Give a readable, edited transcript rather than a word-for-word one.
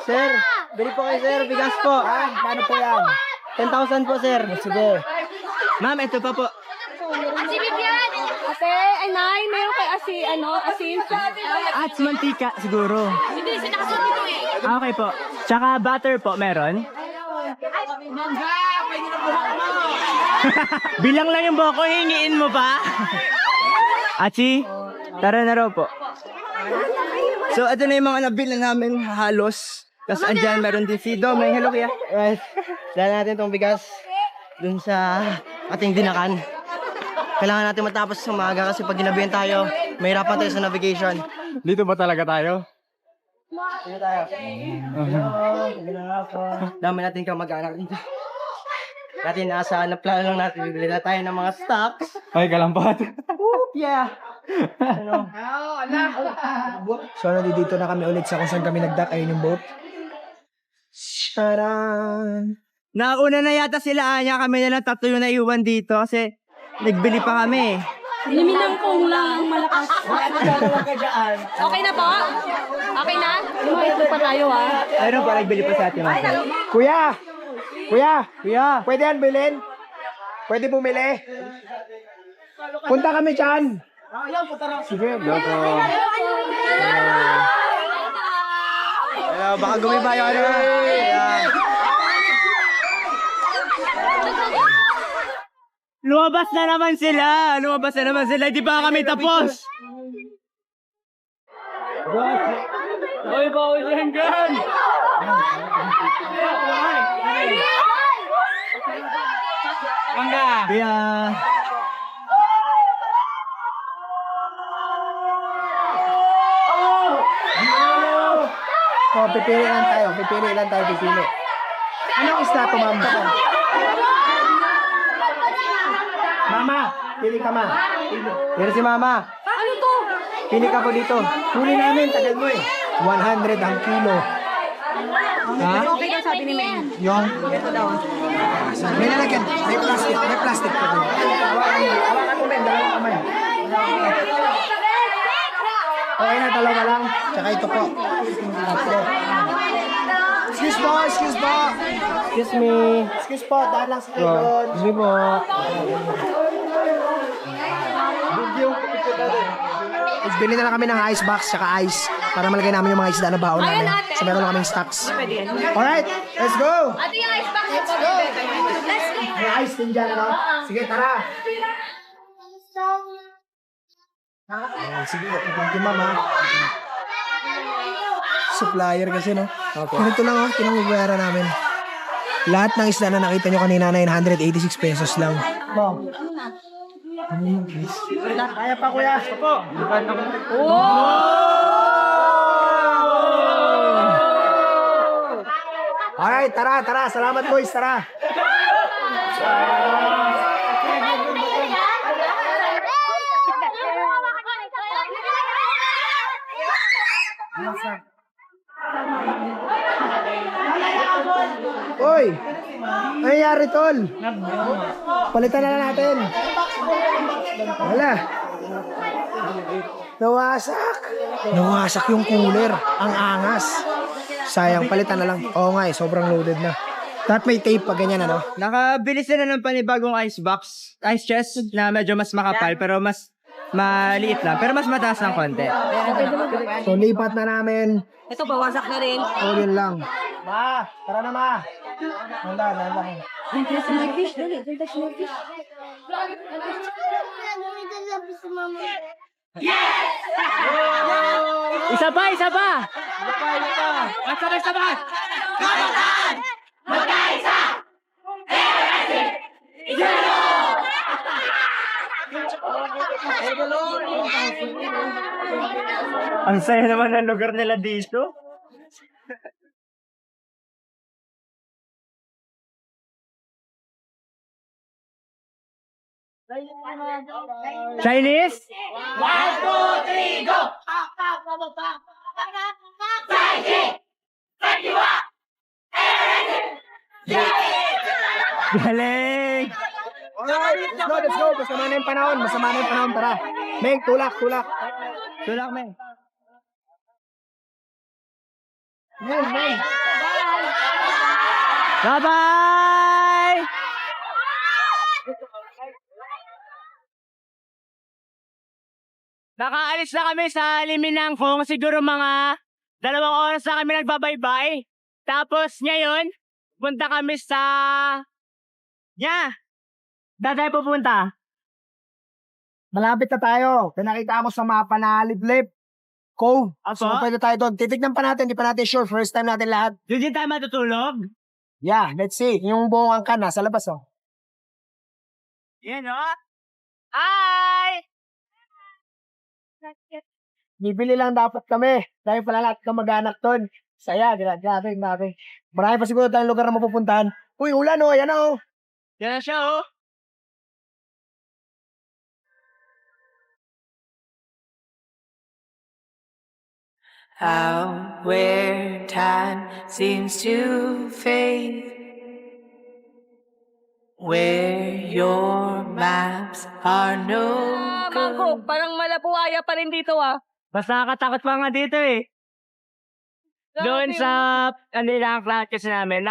Sir, bili po kayo sir, bigas po. Paano po yan? 10,000 po sir. Sige. Ma'am, ito pa po. Ate, ay nay, meron kay asin. At mantika siguro. Hindi, sinakasunod ito eh. Okay po. Tsaka butter po, meron? Bilang lang yung boko, hingiin mo pa? Achi, tara na raw po. So, ito na yung mga nabila namin halos. Tapos andyan, meron din si Domeng. Hello, kuya. Right. Dala natin itong bigas dun sa ating dinakan. Kailangan natin matapos sa umaga kasi pag ginabihan tayo, mahirapan tayo sa navigation. Dito ba talaga tayo? Dito tayo. Dami natin kamag-anak dito. Dati nasa plano lang natin, bibili na tayo ng mga stocks. Ay, kalampat. Yeah. Ano? So, nandito na kami ulit sa kung saan kami nagdock. Ayun yung boat. Charan! Nauna na yata sila, Anya. Kami na lang tatlo yung naiwan dito kasi nagbili pa kami. Liminang kong lang ang malakas. Okay na po? Okay na? Ito pa tayo Ayun pa, nagbili pa sa atin. Kuya! Kuya! Kuya! Pwede yan bilhin? Pwede bumili? Punta kami dyan! Sige, loko. Hello, baka gumiba yung ano. Ayan. Lumabas na naman sila! Lumabas na naman sila! Di ba kami tapos? Oy, bawal yan dyan! Mangga! Kuya! So, pipili lang tayo. Pipili. Anong isda to, ma'am? Mama, pili ka, ma. Pero si mama! Ano to? Pili ka po dito. Huli namin, tagal mo eh. 100 ang kilo. Ha? Okay ka sabi ni May. Yung? May nalagyan. May plastic po. Hawakan mo, men. Dalawang kamay. Okay na, dalawa lang. Tsaka ito po. Excuse po. Excuse me. Excuse po, daan lang sa kayon. Excuse me po. Bili na lang kami ng ice box tsaka ice para malagay namin yung mga isda na baon namin. So meron lang kaming stocks. Alright, let's go! Ate yung ice box. Let's go. May ice din dyan, ano? Sige, tara! Sige, thank you, mama. Supplier kasi, no? Ganito lang, oh. Pinangbayaran namin. Lahat ng isda na nakita nyo kanina, 986 pesos lang. Mom. Kaya pa, kuya. Opo. Alright, tara. Salamat, boys. Tara. Oy! Ano nangyari, tol? Palitan na lang natin. Wala. Nawasak yung cooler. Ang angas. Sayang, palitan na lang. Oo nga eh, sobrang loaded na. Dapat may tape pa ganyan, ano? Nakabili sila ng panibagong ice box, ice chest na medyo mas makapal pero mas maliit lang. Pero mas mataas ng konti. So, lipat na namin. Ito, bawasak na rin. O, yun lang. Ma, tara na, ma. Nanda. Touch my fish, dali. Touch my fish. Isa pa! Isa pa! Ang saya naman ng lugar nila dito. Chinese? 1, 2, 3, go! Galing! Alright, let's go. Masama na yung panahon. Tara. Meng, tulak. Tulak, Meng. Meng. Bye-bye! Nakaalis na kami sa Liminangkong, siguro mga 2 oras na kami nagbabaybay. Tapos ngayon, punta kami sa... Saan tayo pupunta? Malapit na tayo. Pinakita mo sa mapa na Liblib Cove. Apo? So, pwede tayo doon. Titignan pa natin. Di pa natin sure. First time natin lahat. Doon din tayo matutulog? Yeah, let's see. Yung buong angka nasa labas, oh. Yan o. Hi! Bibili lang dapat kami. Dahil pala lahat kamag-anak doon. Saya, grabe. Marami pa siguro tayong lugar na mapupuntahan. Uy, ulan, oh. Ayan, oh. Yan na siya oh. Out where time seems to fade, where your maps are no Mangko, good. parang malapuaya pa rin dito ah. Mas nakakatakot pa nga dito eh. Doon sa, ano lang, class kasi namin,